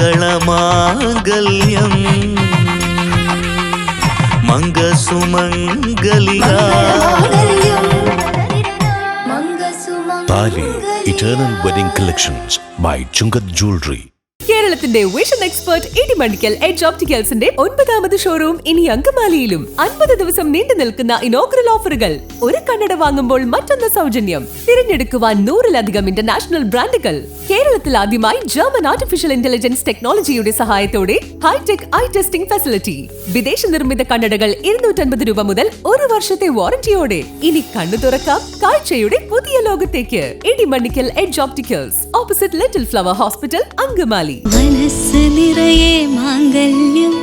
മംഗളമാംഗല്യം മംഗസുമംഗലിക താലി eternal wedding collections by Chungath jewellery. കേരളത്തിന്റെ വിഷൻ എക്സ്പെർട്ട് ഇടിമണ്ണിക്കൽ എഡ്ജ് ഓപ്റ്റിക്കൽസിന്റെ 9ാമത് ഷോറൂം ഇനി അങ്കമാലിയിലും. 50 ദിവസം നീണ്ടു നിൽക്കുന്ന ഇനോഗ്രൽ ഓഫറുകൾ. ഒരു കണ്ണട വാങ്ങുമ്പോൾ മറ്റൊന്ന് സൗജന്യം. തിരഞ്ഞെടുക്കുവാൻ 100-ലധികം ഇന്റർനാഷണൽ ബ്രാൻഡുകൾ. കേരളത്തിൽ ആദ്യമായി ജർമ്മൻ ആർട്ടിഫിഷ്യൽ ഇന്റലിജൻസ് ടെക്നോളജിയുടെ സഹായത്തോടെ ഹൈടെക് ഐ ടെസ്റ്റിംഗ് ഫെസിലിറ്റി. വിദേശ നിർമ്മിത കണ്ണടകൾ 250 രൂപ മുതൽ 1 വർഷത്തെ വാറന്റിയോടെ. ഇനി കണ്ണു തുറക്കാം കാഴ്ചയുടെ പുതിയ ലോകത്തേക്ക്. Idimannickal edge opticals, opposite little flower hospital, Angamaly. മനസ്സ് നിറയെ മാംഗല്യം,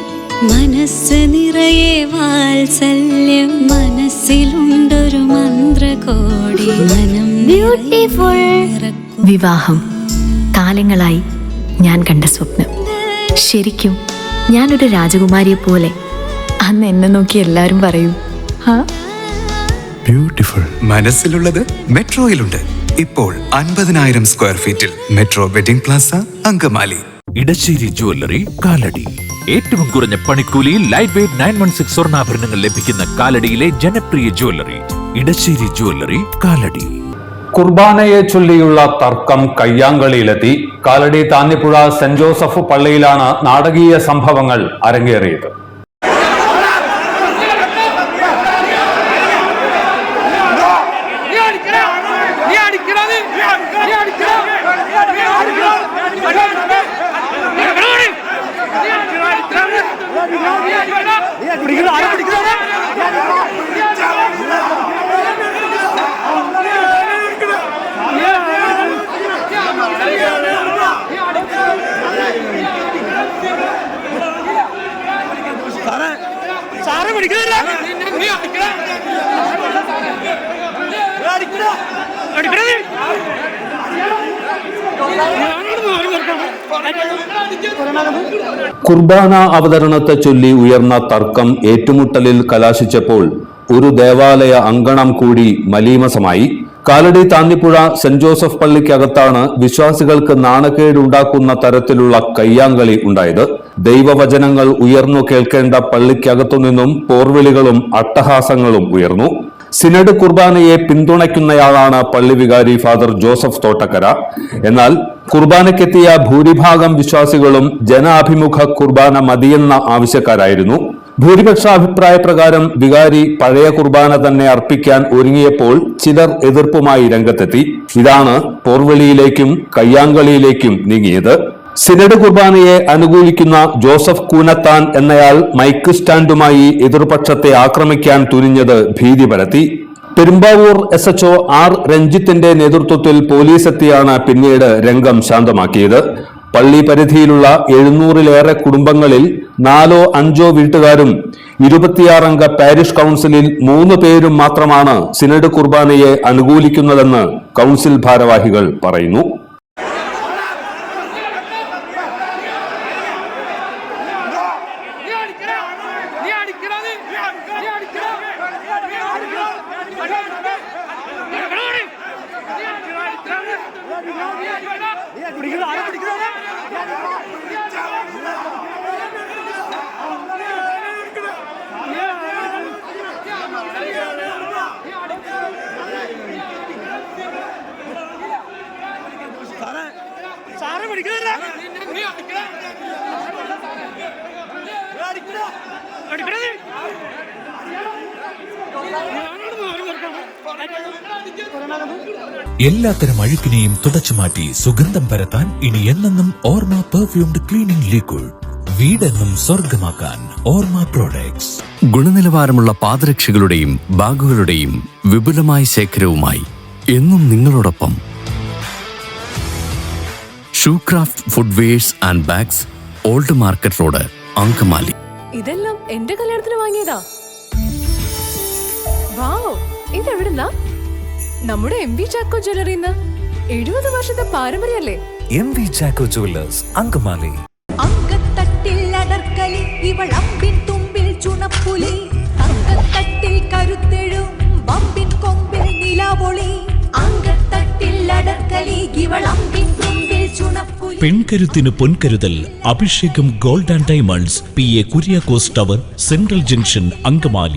മനസ്സ് നിറയെ വാത്സല്യം, മനസ്സിലുണ്ടൊരു മന്ത്രകോടി, മനം ബ്യൂട്ടിഫുൾ. വിവാഹം കാലങ്ങളായി ഞാൻ കണ്ട സ്വപ്നം. ശരിക്കും ഞാനൊരു രാജകുമാരിയെ പോലെ. അന്ന് എന്നെ നോക്കി എല്ലാവരും പറയും ബ്യൂട്ടിഫുൾ. മനസ്സിലുള്ളത് മെട്രോയിലുണ്ട്. ഇപ്പോൾ 50,000 സ്ക്വയർ ഫീറ്റിൽ metro wedding plaza, Angamaly. Edassery jewellery, Kalady. ഏറ്റവും കുറഞ്ഞ പണിക്കൂലിയിൽ ലൈറ്റ് വെയ്റ്റ് 916 സ്വർണ്ണാഭരണങ്ങൾ ലഭിക്കുന്ന കാലടിയിലെ ജനപ്രിയ ജ്വല്ലറി ഇടശ്ശേരി ജ്വല്ലറി, കാലടി. കുർബാനയെ ചൊല്ലിയുള്ള തർക്കം കയ്യാങ്കളിയിലെത്തി. കാലടി താന്നിപ്പുഴ സെന്റ് ജോസഫ് പള്ളിയിലാണ് നാടകീയ സംഭവങ്ങൾ അരങ്ങേറിയത്. കുർബാന അവതരണത്തെ ചൊല്ലി ഉയർന്ന തർക്കം ഏറ്റുമുട്ടലിൽ കലാശിച്ചപ്പോൾ ഒരു ദേവാലയ അങ്കണം കൂടി മലീമസമായി. കാലടി താന്നിപ്പുഴ സെന്റ് ജോസഫ് പള്ളിക്കകത്താണ് വിശ്വാസികൾക്ക് നാണക്കേടുണ്ടാക്കുന്ന തരത്തിലുള്ള കയ്യാങ്കളി ഉണ്ടായത്. ദൈവവചനങ്ങൾ ഉയർന്നു കേൾക്കേണ്ട പള്ളിക്കകത്തുനിന്നും പോർവിളികളും അട്ടഹാസങ്ങളും ഉയർന്നു. സിനഡ് കുർബാനയെ പിന്തുണയ്ക്കുന്നയാളാണ് പള്ളി വികാരി ഫാദർ ജോസഫ് തോട്ടക്കര. എന്നാൽ കുർബാനയ്ക്കെത്തിയ ഭൂരിഭാഗം വിശ്വാസികളും ജനാഭിമുഖ കുർബാന മതിയെന്ന ആവശ്യക്കാരായിരുന്നു. ഭൂരിപക്ഷ അഭിപ്രായ പ്രകാരം വികാരി പഴയ കുർബാന തന്നെ അർപ്പിക്കാൻ ഒരുങ്ങിയപ്പോൾ ചിലർ എതിർപ്പുമായി രംഗത്തെത്തി. ഇതാണ് പോർവിളിയിലേക്കും കയ്യാങ്കളിയിലേക്കും നീങ്ങിയത്. സിനഡ് കുർബാനയെ അനുകൂലിക്കുന്ന ജോസഫ് കൂനത്താൻ എന്നയാൾ മൈക്ക് സ്റ്റാൻഡുമായി എതിർപക്ഷത്തെ ആക്രമിക്കാൻ തുനിഞ്ഞത് ഭീതി പരത്തി. പെരുമ്പാവൂർ SHO R രഞ്ജിത്തിന്റെ നേതൃത്വത്തിൽ പോലീസ് എത്തിയാണ് പിന്നീട് രംഗം ശാന്തമാക്കിയത്. പള്ളി പരിധിയിലുള്ള 700-ലേറെ കുടുംബങ്ങളിൽ 4-5 വീട്ടുകാരും 26-അംഗ പാരിഷ് കൗൺസിലിൽ 3 പേരും മാത്രമാണ് സിനഡ് കുർബാനയെ അനുകൂലിക്കുന്നതെന്ന് കൗൺസിൽ ഭാരവാഹികൾ പറയുന്നു. എല്ലാത്തരം അഴുക്കിനെയും തുടച്ചുമാറ്റി സുഗന്ധം പരത്താൻ ഇനി എന്നെന്നും ഓർമ്മ പെർഫ്യൂംഡ് ക്ലീനിംഗ് ലിക്വിഡ്. വീടെന്നും സ്വർഗമാക്കാൻ ഓർമ്മ പ്രോഡക്ട്സ്. ഗുണനിലവാരമുള്ള പാദരക്ഷകളുടെയും ബാഗുകളുടെയും വിപുലമായ ശേഖരവുമായി എന്നും നിങ്ങളോടൊപ്പം Shoecraft footwears and bags, old market road, Angamaly. ഇതെല്ലാം എന്റെ കല്യാണത്തിന് വാങ്ങിയതാ. വാവ്, ഇതെവിടുന്നാ? നമ്മുടെ MV ചാക്കോ ജ്വല്ലറിന്ന്. 70 വർഷത്തെ പാരമ്പര്യല്ലേ. MV Chacko jewellers, Angamaly. അങ്കത്തട്ടിൽ അടർക്കലി, ഇവളമ്പിൻ തുമ്പിൽ ചുണപ്പുലി. അങ്കത്തട്ടിൽ കരുത്തെഴും വമ്പിൻ കൊമ്പിൽ നിലാവൊളി. അങ്കത്തട്ടിൽ അടർക്കലി, ഇവളമ്പിൻ തുമ്പിൽ ചുണപ്പുലി. പെൺകരുത്തിന് പൊൻകരുതൽ. അഭിഷേകം gold and diamonds, PA Kuriakose tower, central junction, Angamaly.